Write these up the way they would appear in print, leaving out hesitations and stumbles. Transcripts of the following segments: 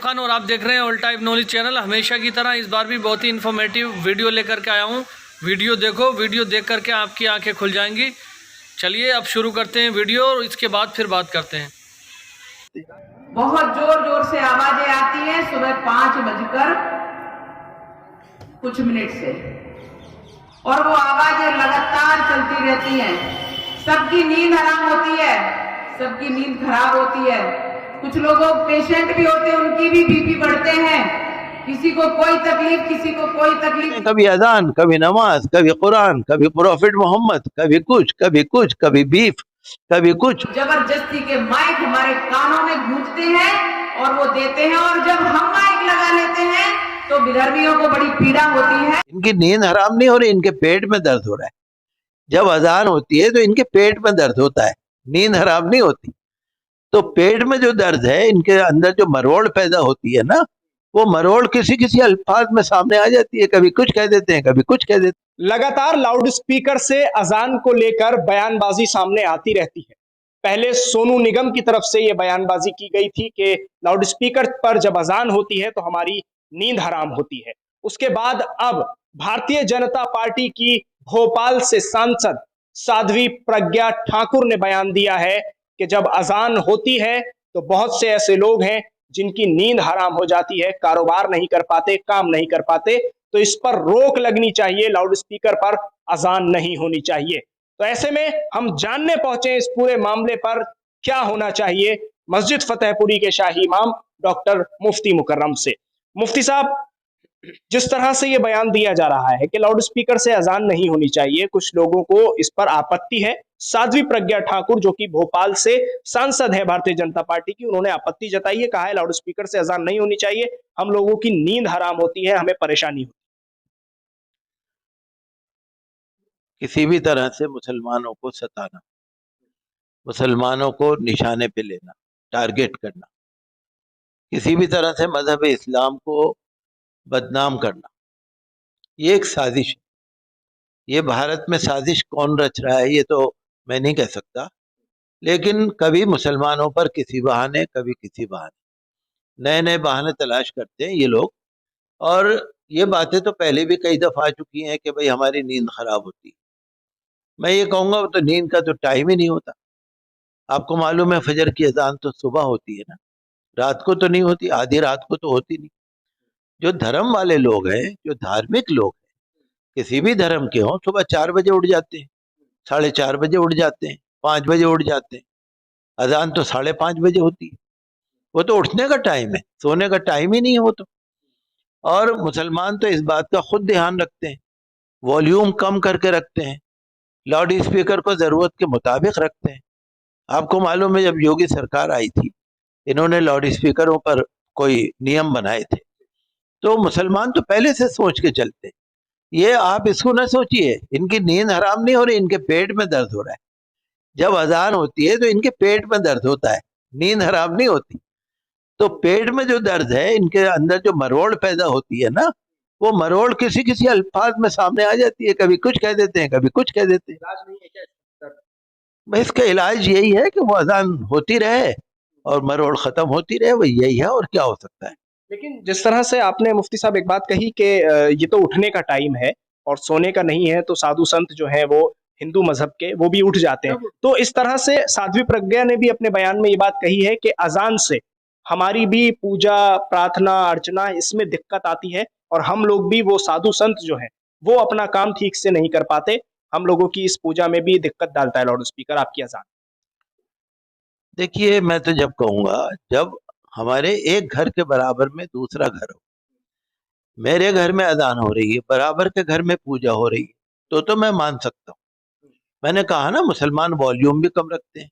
खान और आप देख रहे हैं ऑल टाइप नॉलेज चैनल। हमेशा की तरह इस बार भी बहुत ही इन्फॉर्मेटिव वीडियो लेकर के आया हूँ। वीडियो देखो, वीडियो देख करके आपकी आंखें खुल जाएंगी। चलिए अब शुरू करते हैं वीडियो और इसके बाद फिर बात करते हैं। बहुत जोर जोर से आवाजें आती हैं सुबह 5:00 से, और वो आवाजें लगातार चलती रहती हैं। सबकी नींद हराम होती है, सबकी नींद खराब होती है। कुछ लोगों पेशेंट भी होते हैं, उनकी भी बीपी बढ़ते हैं। किसी को कोई तकलीफ, किसी को कोई तकलीफ। कभी अजान, कभी नमाज, कभी कुरान, कभी प्रॉफिट मोहम्मद, कभी कुछ, कभी बीफ, कभी कुछ। जबरदस्ती के माइक हमारे कानों में गूंजते हैं और वो देते हैं, और जब हम माइक लगा लेते हैं तो विधर्मियों को बड़ी पीड़ा होती है। इनकी नींद हराम नहीं हो रही, इनके पेट में दर्द हो रहा है। जब अजान होती है तो इनके पेट में दर्द होता है, नींद हराम नहीं होती। तो पेट में जो दर्द है, इनके अंदर जो मरोड़ पैदा होती है ना, वो मरोड़ किसी किसी अल्फाज में सामने आ जाती है। कभी कुछ कह देते हैं, कभी कुछ कह देते हैं। लगातार लाउड स्पीकर से अजान को लेकर बयानबाजी सामने आती रहती है। पहले सोनू निगम की तरफ से यह बयानबाजी की गई थी कि लाउड स्पीकर पर जब अजान होती है तो हमारी नींद हराम होती है। उसके बाद अब भारतीय जनता पार्टी की भोपाल से सांसद साध्वी प्रज्ञा ठाकुर ने बयान दिया है कि जब अजान होती है तो बहुत से ऐसे लोग हैं जिनकी नींद हराम हो जाती है, कारोबार नहीं कर पाते, काम नहीं कर पाते, तो इस पर रोक लगनी चाहिए, लाउड स्पीकर पर अजान नहीं होनी चाहिए। तो ऐसे में हम जानने पहुंचे इस पूरे मामले पर क्या होना चाहिए मस्जिद फतेहपुरी के शाही इमाम डॉक्टर मुफ्ती मुकर्रम से। मुफ्ती साहब, जिस तरह से ये बयान दिया जा रहा है कि लाउड स्पीकर से अजान नहीं होनी चाहिए, कुछ लोगों को इस पर आपत्ति है। साध्वी प्रज्ञा ठाकुर जो कि भोपाल से सांसद है भारतीय जनता पार्टी की, उन्होंने आपत्ति जताई है, कहा है लाउड स्पीकर से अजान नहीं होनी चाहिए, हम लोगों की नींद हराम होती है, हमें परेशानी होती किसी भी तरह से मुसलमानों को सताना, मुसलमानों को निशाने पे लेना, टारगेट करना, किसी भी तरह से मजहब इस्लाम को बदनाम करना, ये एक साजिश है। ये भारत में साजिश कौन रच रहा है ये तो मैं नहीं कह सकता, लेकिन कभी मुसलमानों पर किसी बहाने, कभी किसी बहाने, नए नए बहाने तलाश करते हैं ये लोग। और ये बातें तो पहले भी कई दफा आ चुकी हैं कि भाई हमारी नींद खराब होती है। मैं ये कहूँगा तो नींद का तो टाइम ही नहीं होता। आपको मालूम है फजर की अजान तो सुबह होती है ना, रात को तो नहीं होती, आधी रात को तो होती नहीं। जो धर्म वाले लोग हैं, जो धार्मिक लोग हैं, किसी भी धर्म के हों, सुबह 4 बजे उठ जाते हैं, 4:30 बजे उठ जाते हैं, 5 बजे उठ जाते हैं। अजान तो 5:30 बजे होती है। वो तो उठने का टाइम है, सोने का टाइम ही नहीं है वो तो। और मुसलमान तो इस बात का खुद ध्यान रखते हैं, वॉल्यूम कम करके रखते हैं, लाउड स्पीकर को जरूरत के मुताबिक रखते हैं। आपको मालूम है जब योगी सरकार आई थी, इन्होंने लाउड स्पीकरों पर कोई नियम बनाए थे, तो मुसलमान तो पहले से सोच के चलते। ये आप इसको ना सोचिए, इनकी नींद हराम नहीं हो रही, इनके पेट में दर्द हो रहा है। जब अजान होती है तो इनके पेट में दर्द होता है, नींद हराम नहीं होती। तो पेट में जो दर्द है, इनके अंदर जो मरोड़ पैदा होती है ना, वो मरोड़ किसी किसी अल्फाज में सामने आ जाती है। कभी कुछ कह देते हैं, कभी कुछ कह देते हैं। इलाज नहीं है क्या? भाई इसका इलाज यही है कि वो अजान होती रहे और मरोड़ खत्म होती रहे, वो यही है, और क्या हो सकता है। लेकिन जिस तरह से आपने मुफ्ती साहब एक बात कही कि ये तो उठने का टाइम है और सोने का नहीं है, तो साधु संत जो है वो हिंदू मजहब के, वो भी उठ जाते हैं। तो इस तरह से साध्वी प्रज्ञा ने भी अपने बयान में ये बात कही है कि अजान से हमारी भी पूजा, प्रार्थना, अर्चना, इसमें दिक्कत आती है, और हम लोग भी, वो साधु संत जो है वो अपना काम ठीक से नहीं कर पाते, हम लोगों की इस पूजा में भी दिक्कत डालता है लाउड स्पीकर, आपकी अजान। देखिए, मैं तो जब कहूंगा, जब हमारे एक घर के बराबर में दूसरा घर हो, मेरे घर में अजान हो रही है, बराबर के घर में पूजा हो रही है, तो मैं मान सकता हूँ। मैंने कहा ना, मुसलमान वॉल्यूम भी कम रखते हैं।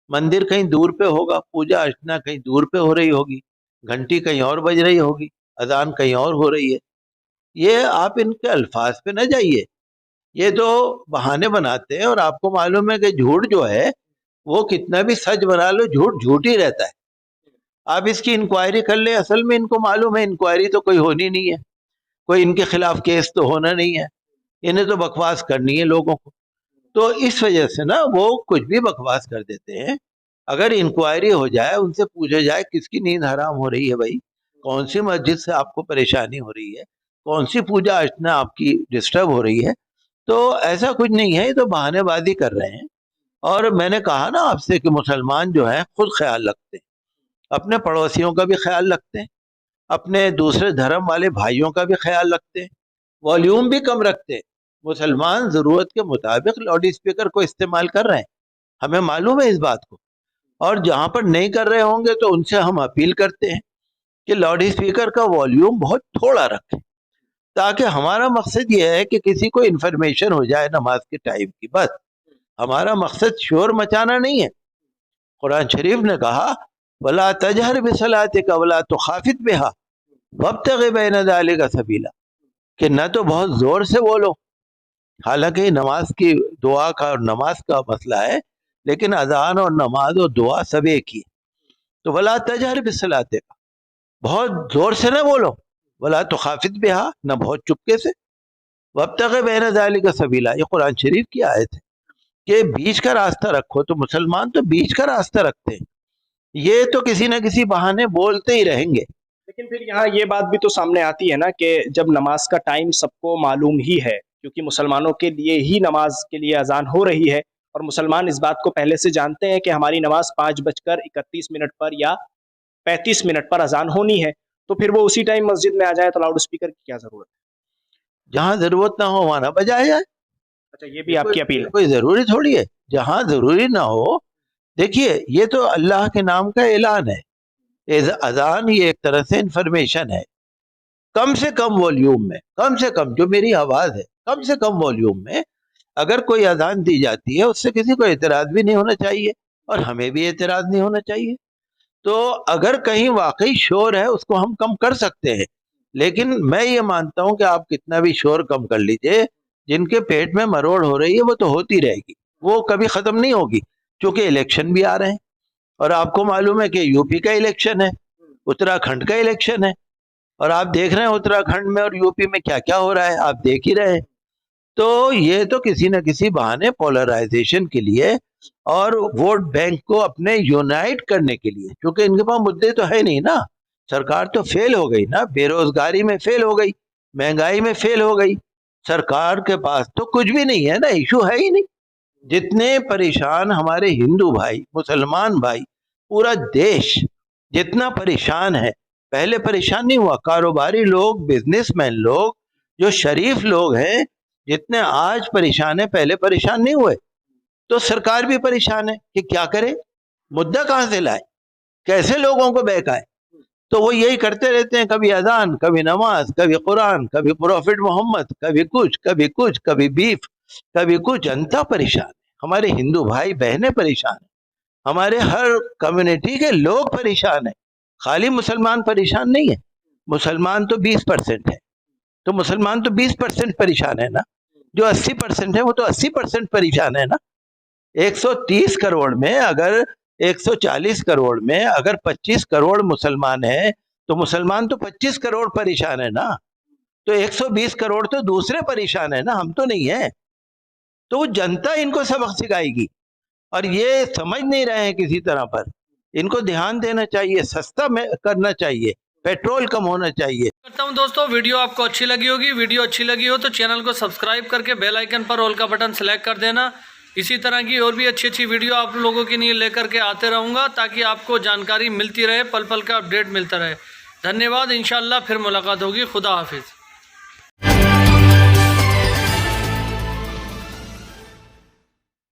मंदिर कहीं दूर पे होगा, पूजा अर्चना कहीं दूर पे हो रही होगी, घंटी कहीं और बज रही होगी, अजान कहीं और हो रही है। ये आप इनके अल्फाज पे न जाइए, ये तो बहाने बनाते हैं। और आपको मालूम है कि झूठ जो है वो कितना भी सच बना लो, झूठ झूठ ही रहता है। आप इसकी इंक्वायरी कर ले, असल में इनको मालूम है इंक्वायरी तो कोई होनी नहीं है, कोई इनके खिलाफ केस तो होना नहीं है, इन्हें तो बकवास करनी है लोगों को। तो इस वजह से ना वो कुछ भी बकवास कर देते हैं। अगर इंक्वायरी हो जाए, उनसे पूछा जाए किसकी नींद हराम हो रही है भाई, कौन सी मस्जिद से आपको परेशानी हो रही है, कौन सी पूजा अर्चना आपकी डिस्टर्ब हो रही है। तो ऐसा कुछ नहीं है, ये तो बहानेबाजी कर रहे हैं। और मैंने कहा ना आपसे कि मुसलमान जो है खुद ख्याल रखते हैं, अपने पड़ोसियों का भी ख्याल रखते हैं, अपने दूसरे धर्म वाले भाइयों का भी ख्याल रखते हैं, वॉल्यूम भी कम रखते हैं। मुसलमान ज़रूरत के मुताबिक लाउड स्पीकर को इस्तेमाल कर रहे हैं, हमें मालूम है इस बात को। और जहाँ पर नहीं कर रहे होंगे तो उनसे हम अपील करते हैं कि लाउड स्पीकर का वॉल्यूम बहुत थोड़ा रखें, ताकि हमारा मकसद ये है कि किसी को इन्फॉर्मेशन हो जाए नमाज के टाइम की। बस हमारा मकसद शोर मचाना नहीं है। कुरान शरीफ ने कहा वला तजहर बिसलातिका वला तुखाफित बिहा वब्तगि बैन ज़ालिका सबीला, कि न तो बहुत जोर से बोलो, हालांकि नमाज की दुआ का और नमाज का मसला है, लेकिन अजान और नमाज और दुआ सब एक ही है। तो वला तजहर बिसलातिका, बहुत जोर से न बोलो, वला तुखाफित बिहा, न बहुत चुपके से, वब्तगि बैन ज़ालिका सबीला, ये कुरान शरीफ की आयत है कि बीच का रास्ता रखो। तो मुसलमान तो बीच का रास्ता रखते हैं, ये तो किसी न किसी बहाने बोलते ही रहेंगे। लेकिन फिर यहाँ ये बात भी तो सामने आती है ना कि जब नमाज का टाइम सबको मालूम ही है, क्योंकि मुसलमानों के लिए ही नमाज के लिए अजान हो रही है, और मुसलमान इस बात को पहले से जानते हैं कि हमारी नमाज 5:31 पर या 35 मिनट पर अजान होनी है, तो फिर वो उसी टाइम मस्जिद में आ जाए तो लाउड स्पीकर की क्या जरूरत है? जहाँ जरूरत ना हो वहां ना बजाया जाए। अच्छा, ये भी आपकी अपील है? कोई जरूरी थोड़ी है, जहाँ जरूरी ना हो। देखिए, ये तो अल्लाह के नाम का ऐलान है, अजान ये एक तरह से इंफॉर्मेशन है। कम से कम वॉल्यूम में, कम से कम जो मेरी आवाज है, कम से कम वॉल्यूम में अगर कोई अजान दी जाती है, उससे किसी को एतराज भी नहीं होना चाहिए और हमें भी एतराज नहीं होना चाहिए। तो अगर कहीं वाकई शोर है उसको हम कम कर सकते हैं, लेकिन मैं ये मानता हूं कि आप कितना भी शोर कम कर लीजिए, जिनके पेट में मरोड़ हो रही है वो तो होती रहेगी, वो कभी खत्म नहीं होगी, क्योंकि इलेक्शन भी आ रहे हैं। और आपको मालूम है कि यूपी का इलेक्शन है, उत्तराखंड का इलेक्शन है, और आप देख रहे हैं उत्तराखंड में और यूपी में क्या क्या हो रहा है, आप देख ही रहे हैं। तो ये तो किसी न किसी बहाने पोलराइजेशन के लिए और वोट बैंक को अपने यूनाइट करने के लिए, क्योंकि इनके पास मुद्दे तो है नहीं ना, सरकार तो फेल हो गई ना, बेरोजगारी में फेल हो गई, महंगाई में फेल हो गई, सरकार के पास तो कुछ भी नहीं है ना, इशू है ही नहीं। जितने परेशान हमारे हिंदू भाई, मुसलमान भाई, पूरा देश जितना परेशान है, पहले परेशान नहीं हुआ। कारोबारी लोग, बिजनेसमैन लोग, जो शरीफ लोग हैं, जितने आज परेशान है पहले परेशान नहीं हुए। तो सरकार भी परेशान है कि क्या करे, मुद्दा कहां से लाए, कैसे लोगों को बहकाए। तो वो यही करते रहते हैं, कभी अजान, कभी नमाज, कभी कुरान, कभी प्रॉफिट मोहम्मद, कभी कुछ कभी कुछ, कभी बीफ, कभी कुछ। जनता परेशान है, हमारे हिंदू भाई बहनें परेशान है, हमारे हर कम्युनिटी के लोग परेशान है, खाली मुसलमान परेशान नहीं है। मुसलमान तो 20% है, तो मुसलमान तो 20% परेशान है ना, जो 80% है वो तो 80% परेशान है ना। 130 करोड़ में अगर 140 करोड़ में अगर 25 करोड़ मुसलमान है, तो मुसलमान तो 25 करोड़ परेशान है ना, तो 120 करोड़ तो दूसरे परेशान है ना, हम तो नहीं है। तो वो जनता इनको सबक सिखाएगी, और ये समझ नहीं रहे हैं किसी तरह पर। इनको ध्यान देना चाहिए, सस्ता में करना चाहिए, पेट्रोल कम होना चाहिए। करता हूं दोस्तों, वीडियो आपको अच्छी लगी होगी। वीडियो अच्छी लगी हो तो चैनल को सब्सक्राइब करके बेल आइकन पर ऑल का बटन सेलेक्ट कर देना। इसी तरह की और भी अच्छी अच्छी वीडियो आप लोगों के लिए लेकर के आते रहूँगा, ताकि आपको जानकारी मिलती रहे, पल पल का अपडेट मिलता रहे। धन्यवाद, इंशाल्लाह फिर मुलाकात होगी। खुदा हाफिज़।